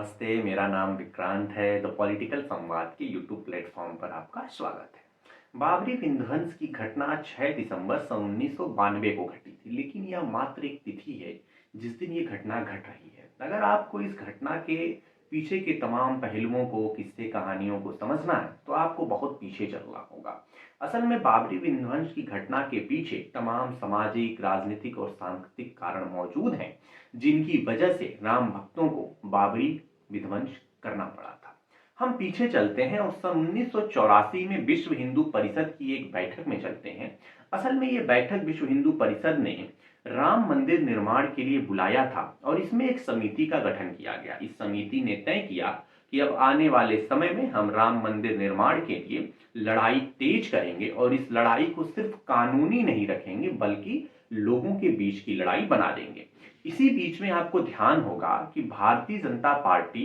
नमस्ते, मेरा नाम विक्रांत है। द पॉलिटिकल संवाद के यूट्यूब प्लेटफॉर्म पर आपका स्वागत है। बाबरी विध्वंस की घटना 6 दिसंबर सन 1992 को घटी थी, लेकिन यह मात्र एक तिथि है जिस दिन ये घटना घट रही है। अगर आपको इस घटना के पीछे के तमाम पहलुओं को, किस्से कहानियों को समझना है तो आपको बहुत पीछे चलना होगा। असल में बाबरी विध्वंस की घटना के पीछे तमाम सामाजिक, राजनीतिक और सांस्कृतिक कारण मौजूद हैं, जिनकी वजह से राम भक्तों को बाबरी विध्वंस करना पड़ा था। हम पीछे चलते हैं और सन 1984 में विश्व हिंदू परिषद की एक बैठक में चलते हैं। असल में ये बैठक विश्व हिंदू परिषद ने राम मंदिर निर्माण के लिए बुलाया था और इसमें एक समिति का गठन किया गया। इस समिति ने तय किया कि अब आने वाले समय में हम राम मंदिर निर्माण के लिए लड़ाई तेज करेंगे और इस लड़ाई को सिर्फ कानूनी नहीं रखेंगे बल्कि लोगों के बीच की लड़ाई बना देंगे। इसी बीच में आपको ध्यान होगा कि भारतीय जनता पार्टी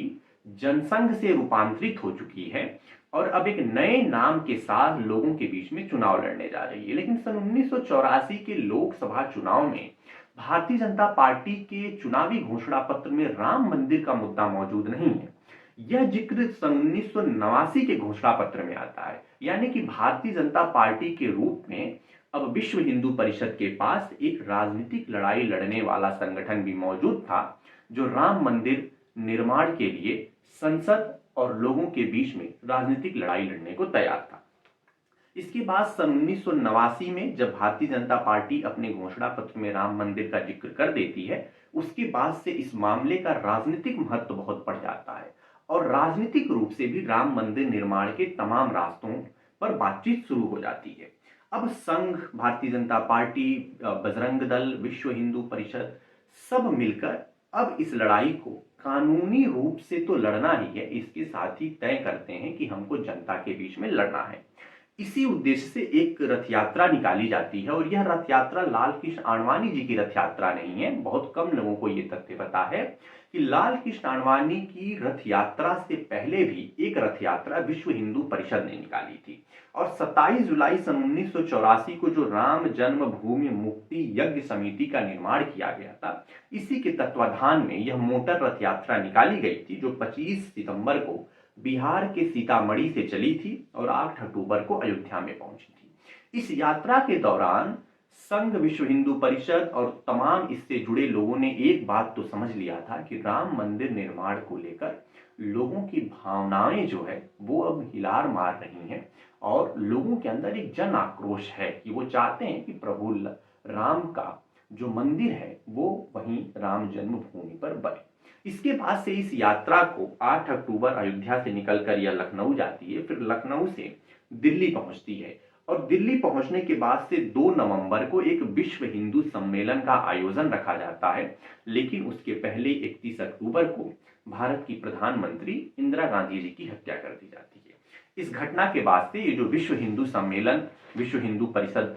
जनसंघ से रूपांतरित हो चुकी है और अब एक नए नाम के साथ लोगों के बीच में चुनाव लड़ने जा रही है। लेकिन सन 1984 के लोकसभा चुनाव में भारतीय जनता पार्टी के चुनावी घोषणा पत्र में राम मंदिर का मुद्दा मौजूद नहीं है। यह जिक्र सन 1989 के घोषणा पत्र में आता है। यानी कि भारतीय जनता पार्टी के रूप में अब विश्व हिंदू परिषद के पास एक राजनीतिक लड़ाई लड़ने वाला संगठन भी मौजूद था, जो राम मंदिर निर्माण के लिए संसद और लोगों के बीच में राजनीतिक लड़ाई लड़ने को तैयार था। इसके बाद सन 1989 में जब भारतीय जनता पार्टी अपने घोषणा पत्र में राम मंदिर का जिक्र कर देती है, उसके बाद से इस मामले का राजनीतिक महत्व बहुत बढ़ जाता है और राजनीतिक रूप से भी राम मंदिर निर्माण के तमाम रास्तों पर बातचीत शुरू हो जाती है। अब संघ, भारतीय जनता पार्टी, बजरंग दल, विश्व हिंदू परिषद सब मिलकर अब इस लड़ाई को कानूनी रूप से तो लड़ना ही है, इसके साथ ही तय करते हैं कि हमको जनता के बीच में लड़ना है। इसी उद्देश्य से एक रथ यात्रा निकाली जाती है और यह रथ यात्रा लाल कृष्ण आडवाणी जी की रथ यात्रा नहीं है। बहुत कम लोगों को यह तथ्य पता है कि लाल कृष्ण आडवाणी की रथ यात्रा से पहले भी एक रथ यात्रा विश्व हिंदू परिषद ने निकाली थी और 27 जुलाई सन 1984 को जो राम जन्मभूमि मुक्ति यज्ञ समिति का निर्माण किया गया था, इसी के तत्वाधान में यह मोटर रथ यात्रा निकाली गई थी, जो 25 सितंबर को बिहार के सीतामढ़ी से चली थी और 8 अक्टूबर को अयोध्या में पहुंची थी। इस यात्रा के दौरान संघ, विश्व हिंदू परिषद और तमाम इससे जुड़े लोगों ने एक बात तो समझ लिया था कि राम मंदिर निर्माण को लेकर लोगों की भावनाएं जो है वो अब हिलार मार रही हैं और लोगों के अंदर एक जन आक्रोश है कि वो चाहते हैं कि प्रभु राम का जो मंदिर है वो वहीं राम जन्मभूमि पर बने। इसके बाद से इस यात्रा को 8 अक्टूबर अयोध्या से निकलकर यह लखनऊ जाती है, फिर लखनऊ से दिल्ली पहुंचती है और दिल्ली पहुंचने के बाद से 2 नवंबर को एक विश्व हिंदू सम्मेलन का आयोजन रखा जाता है। लेकिन उसके पहले 31 अक्टूबर को भारत की प्रधानमंत्री इंदिरा गांधी जी की हत्या कर दी जाती है। इस घटना के बाद से ये जो विश्व हिंदू सम्मेलन, विश्व हिंदू परिषद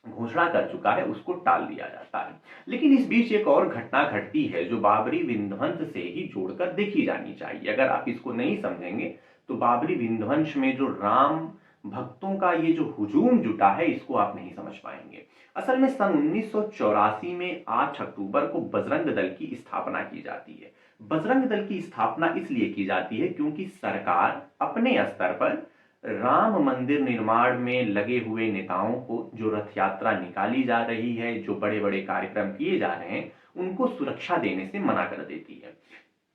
घोषणा कर चुका है, उसको टाल दिया जाता है। लेकिन इस बीच एक और घटना घटती है जो बाबरी विध्वंस से ही जोड़कर देखी जानी चाहिए। अगर आप इसको नहीं समझेंगे तो बाबरी विध्वंस में जो राम भक्तों का ये जो हुजूम जुटा है, इसको आप नहीं समझ पाएंगे। असल में सन 1984 में 8 अक्टूबर को बजरंग दल की स्थापना की जाती है। बजरंग दल की स्थापना इसलिए की जाती है क्योंकि सरकार अपने स्तर पर राम मंदिर निर्माण में लगे हुए नेताओं को, जो रथ यात्रा निकाली जा रही है, जो बड़े बड़े कार्यक्रम किए जा रहे हैं, उनको सुरक्षा देने से मना कर देती है।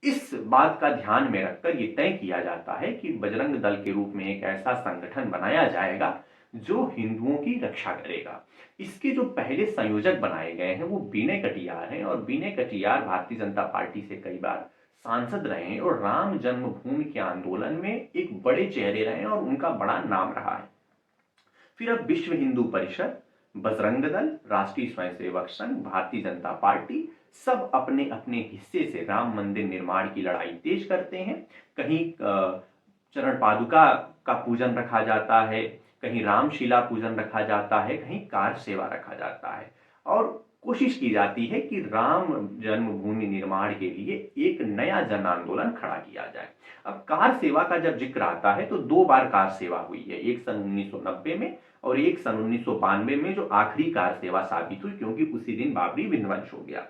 इस बात का ध्यान में रखकर यह तय किया जाता है कि बजरंग दल के रूप में एक ऐसा संगठन बनाया जाएगा जो हिंदुओं की रक्षा करेगा। इसके जो पहले संयोजक बनाए गए हैं वो विनय कटियार हैं और विनय कटियार भारतीय जनता पार्टी से कई बार सांसद रहे हैं और राम जन्मभूमि के आंदोलन में एक बड़े चेहरे रहे हैं और उनका बड़ा नाम रहा है। फिर अब विश्व हिंदू परिषद, बजरंग दल, राष्ट्रीय स्वयंसेवक संघ, भारतीय जनता पार्टी सब अपने अपने हिस्से से राम मंदिर निर्माण की लड़ाई तेज करते हैं। कहीं चरण पादुका का पूजन रखा जाता है, कहीं रामशिला पूजन रखा जाता है, कहीं कार सेवा रखा जाता है और कोशिश की जाती है कि राम जन्मभूमि निर्माण के लिए एक नया जन आंदोलन खड़ा किया जाए। अब कार सेवा का जब जिक्र आता है तो 2 बार कार सेवा हुई है, एक सन 1990 में और एक सन 1992 में, जो आखिरी कार सेवा साबित हुई क्योंकि उसी दिन बाबरी विध्वंस हो गया।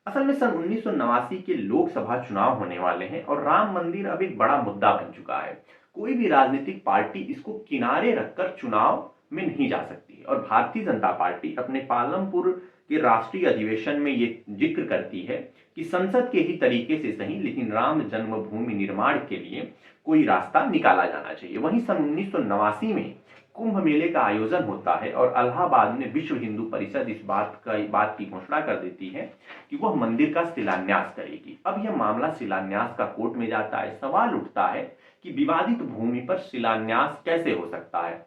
असल में सन 1989 के लोकसभा चुनाव होने वाले हैं और राम मंदिर अब एक बड़ा मुद्दा बन चुका है। कोई भी राजनीतिक पार्टी इसको किनारे रखकर चुनाव में नहीं जा सकती है और भारतीय जनता पार्टी अपने पालमपुर के राष्ट्रीय अधिवेशन में ये जिक्र करती है कि संसद के ही तरीके से सही लेकिन राम जन्मभूमि निर्माण के लिए कोई रास्ता निकाला जाना चाहिए। वहीं सन 1989 में कुंभ मेले का आयोजन होता है और इलाहाबाद में विश्व हिंदू परिषद इस बात की घोषणा कर देती है कि वह मंदिर का शिलान्यास करेगी। अब यह मामला शिलान्यास का कोर्ट में जाता है। सवाल उठता है कि विवादित भूमि पर शिलान्यास कैसे हो सकता है,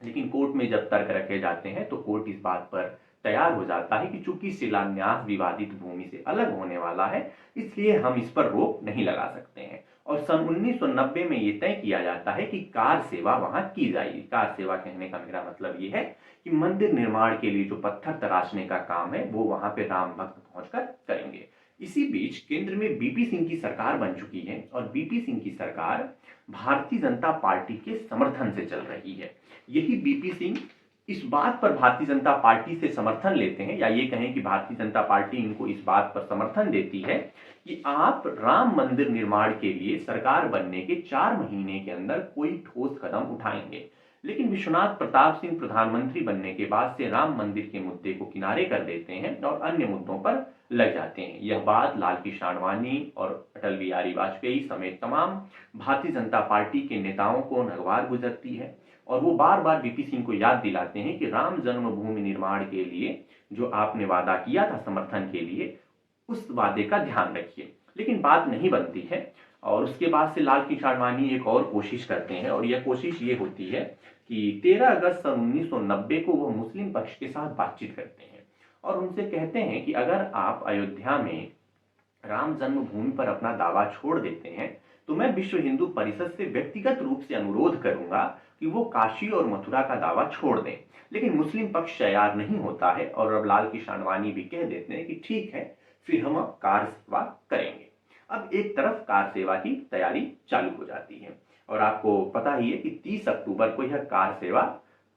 लेकिन कोर्ट में जब तर्क रखे जाते हैं तो कोर्ट इस बात पर तैयार हो जाता है कि चूंकि शिलान्यास विवादित भूमि से अलग होने वाला है इसलिए हम इस पर रोक नहीं लगा सकते हैं। और सन 1990 में यह तय किया जाता है कि कार सेवा वहां की जाएगी। कार सेवा कहने का मेरा मतलब यह है कि मंदिर निर्माण के लिए जो पत्थर तराशने का काम है वो वहां पे राम भक्त पहुंचकर करेंगे। इसी बीच केंद्र में बीपी सिंह की सरकार बन चुकी है और बीपी सिंह की सरकार भारतीय जनता पार्टी के समर्थन से चल रही है। यही बीपी सिंह इस बात पर भारतीय जनता पार्टी से समर्थन लेते हैं, या ये कहें कि भारतीय जनता पार्टी इनको इस बात पर समर्थन देती है कि आप राम मंदिर निर्माण के लिए सरकार बनने के 4 महीने के अंदर कोई ठोस कदम उठाएंगे। लेकिन विश्वनाथ प्रताप सिंह प्रधानमंत्री बनने के बाद से राम मंदिर के मुद्दे को किनारे कर देते हैं और अन्य मुद्दों पर लग जाते हैं। यह बात लाल कृष्ण आडवाणी और अटल बिहारी वाजपेयी समेत तमाम भारतीय जनता पार्टी के नेताओं को नागवार गुजरती है और वो बार बार बीपी सिंह को याद दिलाते हैं कि राम जन्मभूमि निर्माण के लिए जो आपने वादा किया था समर्थन के लिए, उस वादे का ध्यान रखिए। लेकिन बात नहीं बनती है और उसके बाद से लाल कृष्ण आडवाणी एक और कोशिश करते हैं और यह कोशिश ये होती है कि 13 अगस्त सन 1990 को वह मुस्लिम पक्ष के साथ बातचीत करते हैं और उनसे कहते हैं कि अगर आप अयोध्या में राम जन्मभूमि पर अपना दावा छोड़ देते हैं तो मैं विश्व हिंदू परिषद से व्यक्तिगत रूप से अनुरोध करूंगा कि वो काशी और मथुरा का दावा छोड़ दें। लेकिन मुस्लिम पक्ष तैयार नहीं होता है और अब लाल कृष्ण आडवाणी भी कह देते हैं कि ठीक है, फिर हम अब कार सेवा करेंगे। अब एक तरफ कार सेवा की तैयारी चालू हो जाती है और आपको पता ही है कि 30 अक्टूबर को यह कार सेवा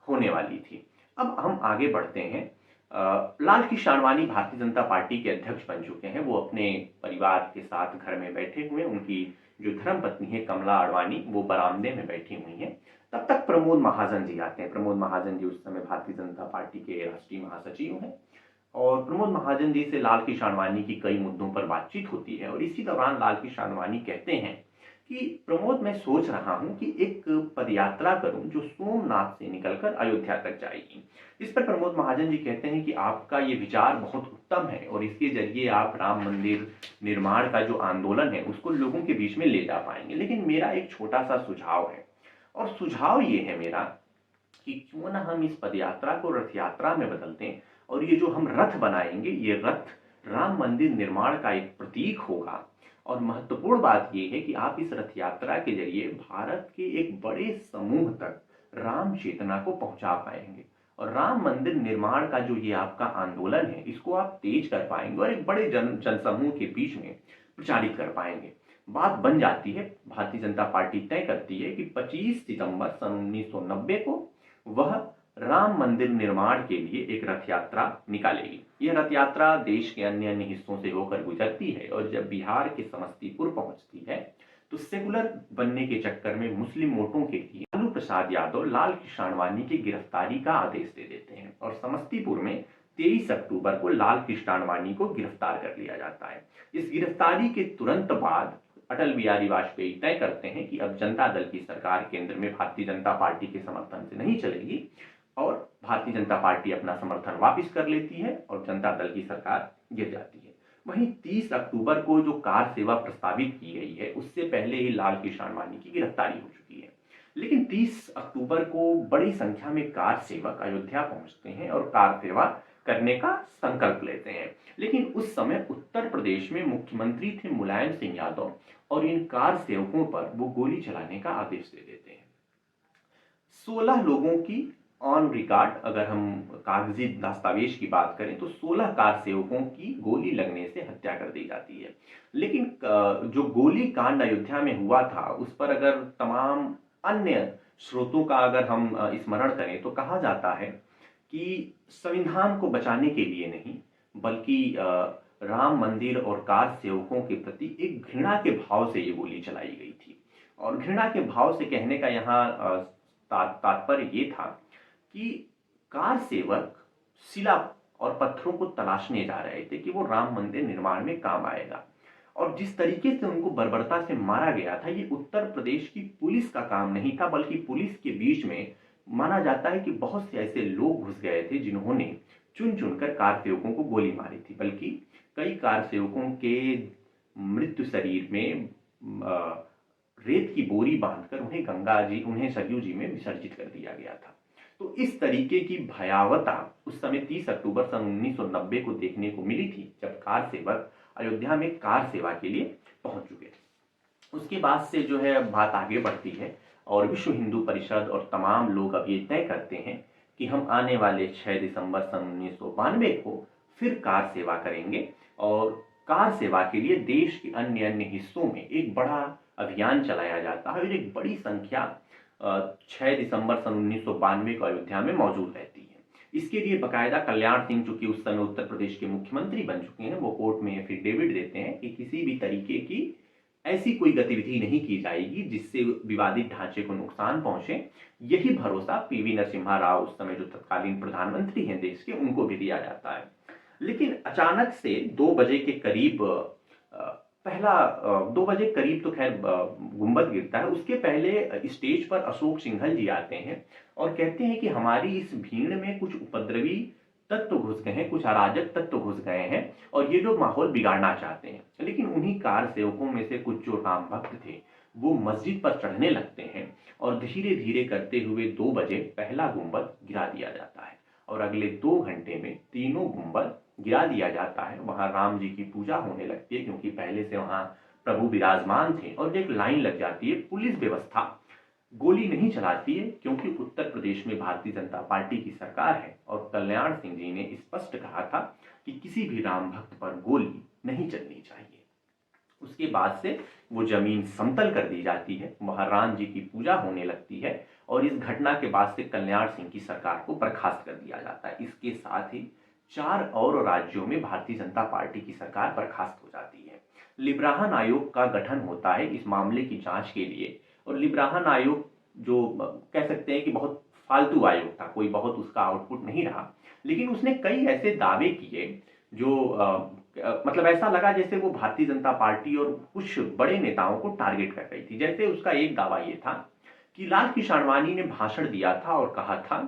होने वाली थी। अब हम आगे बढ़ते हैं। लाल कृष्ण आडवाणी भारतीय जनता पार्टी के अध्यक्ष बन चुके हैं। वो अपने परिवार के साथ घर में बैठे हुए, उनकी जो धर्म पत्नी है कमला आडवाणी वो बरामदे में बैठी हुई हैं। तब तक प्रमोद महाजन जी आते हैं। प्रमोद महाजन जी उस समय भारतीय जनता पार्टी के राष्ट्रीय महासचिव हैं और प्रमोद महाजन जी से लाल कृष्ण आडवाणी की कई मुद्दों पर बातचीत होती है और इसी दौरान लाल कृष्ण आडवाणी कहते हैं कि प्रमोद, मैं सोच रहा हूं कि एक पदयात्रा करूं जो सोमनाथ से निकलकर अयोध्या तक जाएगी। इस पर प्रमोद महाजन जी कहते हैं कि आपका ये विचार बहुत उत्तम है और इसके जरिए आप राम मंदिर निर्माण का जो आंदोलन है उसको लोगों के बीच में ले जा पाएंगे। लेकिन मेरा एक छोटा सा सुझाव है और सुझाव ये है मेरा कि क्यों ना हम इस पदयात्रा को रथ यात्रा में बदल दें और ये जो हम रथ बनाएंगे ये रथ राम मंदिर निर्माण का एक प्रतीक होगा। और महत्वपूर्ण बात यह है कि आप इस रथ यात्रा के जरिए भारत के एक बड़े समूह तक राम चेतना को पहुंचा पाएंगे और राम मंदिर निर्माण का जो ये आपका आंदोलन है इसको आप तेज कर पाएंगे और एक बड़े जनसमूह के बीच में प्रचारित कर पाएंगे। बात बन जाती है। भारतीय जनता पार्टी तय करती है कि 25 सितंबर सन 1990 को वह राम मंदिर निर्माण के लिए एक रथ यात्रा निकालेगी। यह रथ यात्रा देश के अन्य अन्य हिस्सों से होकर गुजरती है और जब बिहार के समस्तीपुर पहुंचती है तो सेकुलर बनने के चक्कर में मुस्लिम वोटों के लिए लालू प्रसाद यादव लाल कृष्ण आडवाणी की गिरफ्तारी का आदेश दे देते हैं और समस्तीपुर में 23 अक्टूबर को लाल कृष्ण आडवाणी को गिरफ्तार कर लिया जाता है। इस गिरफ्तारी के तुरंत बाद अटल बिहारी वाजपेयी तय करते हैं कि अब जनता दल की सरकार केंद्र में भारतीय जनता पार्टी के समर्थन से नहीं चलेगी और भारतीय जनता पार्टी अपना समर्थन वापस कर लेती है और जनता दल की सरकार गिर जाती है। वहीं 30 अक्टूबर को जो कार सेवा प्रस्तावित की गई है उससे पहले ही लाल कृष्ण आडवाणी की गिरफ्तारी हो चुकी है। लेकिन 30 अक्टूबर को बड़ी संख्या में कार सेवक अयोध्या पहुंचते हैं और कार सेवा करने का संकल्प लेते हैं। लेकिन उस समय उत्तर प्रदेश में मुख्यमंत्री थे मुलायम सिंह यादव और इन कार सेवकों पर वो गोली चलाने का आदेश दे देते हैं। 16 लोगों की ऑन रिकॉर्ड, अगर हम कागजी दस्तावेज की बात करें तो 16 कार सेवकों की गोली लगने से हत्या कर दी जाती है। लेकिन जो गोली कांड अयोध्या में हुआ था उस पर अगर तमाम अन्य स्रोतों का अगर हम स्मरण करें तो कहा जाता है कि संविधान को बचाने के लिए नहीं बल्कि राम मंदिर और कार सेवकों के प्रति एक घृणा के भाव से ये गोली चलाई गई थी। और घृणा के भाव से कहने का यहाँ तात्पर्य ये था कि कार सेवक शिला और पत्थरों को तलाशने जा रहे थे कि वो राम मंदिर निर्माण में काम आएगा। और जिस तरीके से उनको बर्बरता से मारा गया था, ये उत्तर प्रदेश की पुलिस का काम नहीं था, बल्कि पुलिस के बीच में माना जाता है कि बहुत से ऐसे लोग घुस गए थे जिन्होंने चुन चुनकर कार सेवकों को गोली मारी थी। बल्कि कई कार सेवकों के मृत्यु शरीर में रेत की बोरी बांधकर उन्हें सरयू जी में विसर्जित कर दिया गया था। तो इस तरीके की भयावहता उस समय 30 अक्टूबर सन 1990 को देखने को मिली थी, जब कार सेवक अयोध्या में कार सेवा के लिए पहुंच चुके थे। उसके बाद से जो है बात आगे बढ़ती है और विश्व हिंदू परिषद और तमाम लोग अब ये तय करते हैं कि हम आने वाले 6 दिसंबर सन 1992 को फिर कार सेवा करेंगे। और कार सेवा के लिए देश के अन्य अन्य हिस्सों में एक बड़ा अभियान चलाया जाता है और एक बड़ी संख्या 6 दिसंबर सन 1992 को अयोध्या में मौजूद रहती है। इसके लिए बकायदा कल्याण सिंह, चूंकि उस समय उत्तर प्रदेश के मुख्यमंत्री बन चुके हैं, वो कोर्ट में एफिडेविट देते हैं कि किसी भी तरीके की ऐसी कोई गतिविधि नहीं की जाएगी जिससे विवादित ढांचे को नुकसान पहुंचे। यही भरोसा पीवी नरसिम्हा राव, उस समय जो तत्कालीन प्रधानमंत्री हैं देश के, उनको भी दिया जाता है। लेकिन अचानक से 2 बजे के करीब 2 बजे करीब तो खैर गुंबद गिरता है। उसके पहले स्टेज पर अशोक सिंघल जी आते हैं और कहते हैं कि हमारी इस भीड़ में कुछ उपद्रवी तत्व घुस गए हैं, कुछ अराजक तत्व घुस गए हैं और ये लोग माहौल बिगाड़ना चाहते हैं। लेकिन उन्हीं कार सेवकों में से कुछ जो राम भक्त थे वो मस्जिद पर चढ़ने लगते हैं और धीरे धीरे करते हुए 2 बजे पहला गुंबद गिरा दिया जाता है और अगले 2 घंटे में तीनों गुंबद गिरा दिया जाता है। वहां राम जी की पूजा होने लगती है, क्योंकि पहले से वहां प्रभु विराजमान थे। और एक लाइन लग जाती है। पुलिस व्यवस्था गोली नहीं चलाती है, क्योंकि उत्तर प्रदेश में भारतीय जनता पार्टी की सरकार है और कल्याण सिंह जी ने स्पष्ट कहा था कि किसी भी राम भक्त पर गोली नहीं चलनी चाहिए। उसके बाद से वो जमीन समतल कर दी जाती है, वहां राम जी की पूजा होने लगती है और इस घटना के बाद से कल्याण सिंह की सरकार को बर्खास्त कर दिया जाता है। इसके साथ ही 4 और राज्यों में भारतीय जनता पार्टी की सरकार बर्खास्त हो जाती है। लिब्राहन आयोग का गठन होता है इस मामले की जांच के लिए। और लिब्राहन आयोग जो कह सकते हैं कि बहुत फालतू आयोग था, कोई बहुत उसका आउटपुट नहीं रहा, लेकिन उसने कई ऐसे दावे किए जो मतलब ऐसा लगा जैसे वो भारतीय जनता पार्टी और कुछ बड़े नेताओं को टारगेट कर रही थी। जैसे उसका एक दावा ये था कि लाल कृष्ण आडवाणी ने भाषण दिया था और कहा था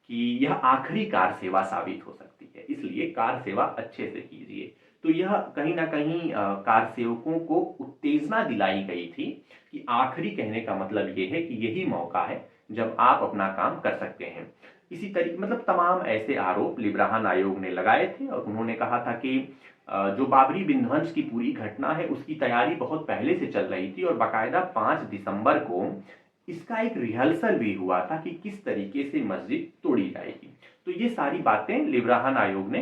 कि यह आखिरी कार सेवा साबित हो सकती है, इसलिए कार सेवा अच्छे से कीजिए। तो यह कहीं ना कहीं कार सेवकों को उत्तेजना दिलाई गई थी कि आखिरी कहने का मतलब ये है कि यही मौका है जब आप अपना काम कर सकते हैं। इसी तरीके मतलब तमाम ऐसे आरोप लिब्राहन आयोग ने लगाए थे और उन्होंने कहा था कि जो बाबरी विध्वंस की पूरी घटना है उसकी तैयारी बहुत पहले से चल रही थी और बाकायदा 5 दिसंबर को इसका एक रिहर्सल भी हुआ था कि किस तरीके से मस्जिद तोड़ी जाएगी। तो ये सारी बातें लिब्राहन आयोग ने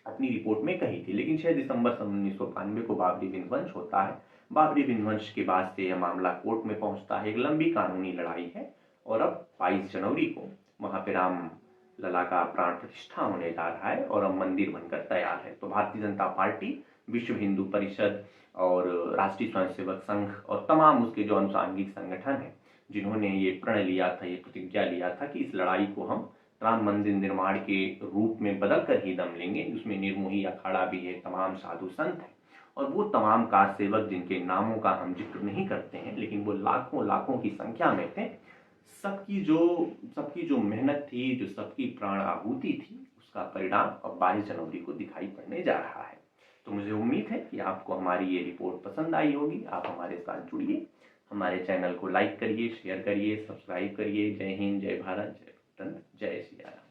अपनी रिपोर्ट में कही थी। लेकिन 6 दिसंबर सन 1992 को बाबरी विध्वंस होता है। बाबरी विध्वंस के बाद से यह मामला कोर्ट में पहुंचता है। एक लंबी कानूनी लड़ाई है और अब 22 जनवरी को वहां पे राम लला का प्राण प्रतिष्ठा होने जा रहा है और अब मंदिर बनकर तैयार है। तो भारतीय जनता पार्टी, विश्व हिंदू परिषद और राष्ट्रीय स्वयंसेवक संघ और तमाम उसके जो अनुसांगिक संगठन हैं जिन्होंने ये प्रण लिया था, ये प्रतिज्ञा लिया था कि इस लड़ाई को हम राम मंदिर निर्माण के रूप में बदल कर ही दम लेंगे। उसमें निर्मोही अखाड़ा भी है, तमाम साधु संत हैं और वो तमाम कार सेवक जिनके नामों का हम जिक्र नहीं करते हैं, लेकिन वो लाखों लाखों की संख्या में थे। सबकी जो मेहनत थी, जो सबकी प्राण आहुति थी, उसका परिणाम अब 22 जनवरी को दिखाई पड़ने जा रहा है। तो मुझे उम्मीद है कि आपको हमारी ये रिपोर्ट पसंद आई होगी। आप हमारे साथ जुड़िए, हमारे चैनल को लाइक करिए, शेयर करिए, सब्सक्राइब करिए। जय हिंद, जय भारत, जय भारत, जय श्री राम।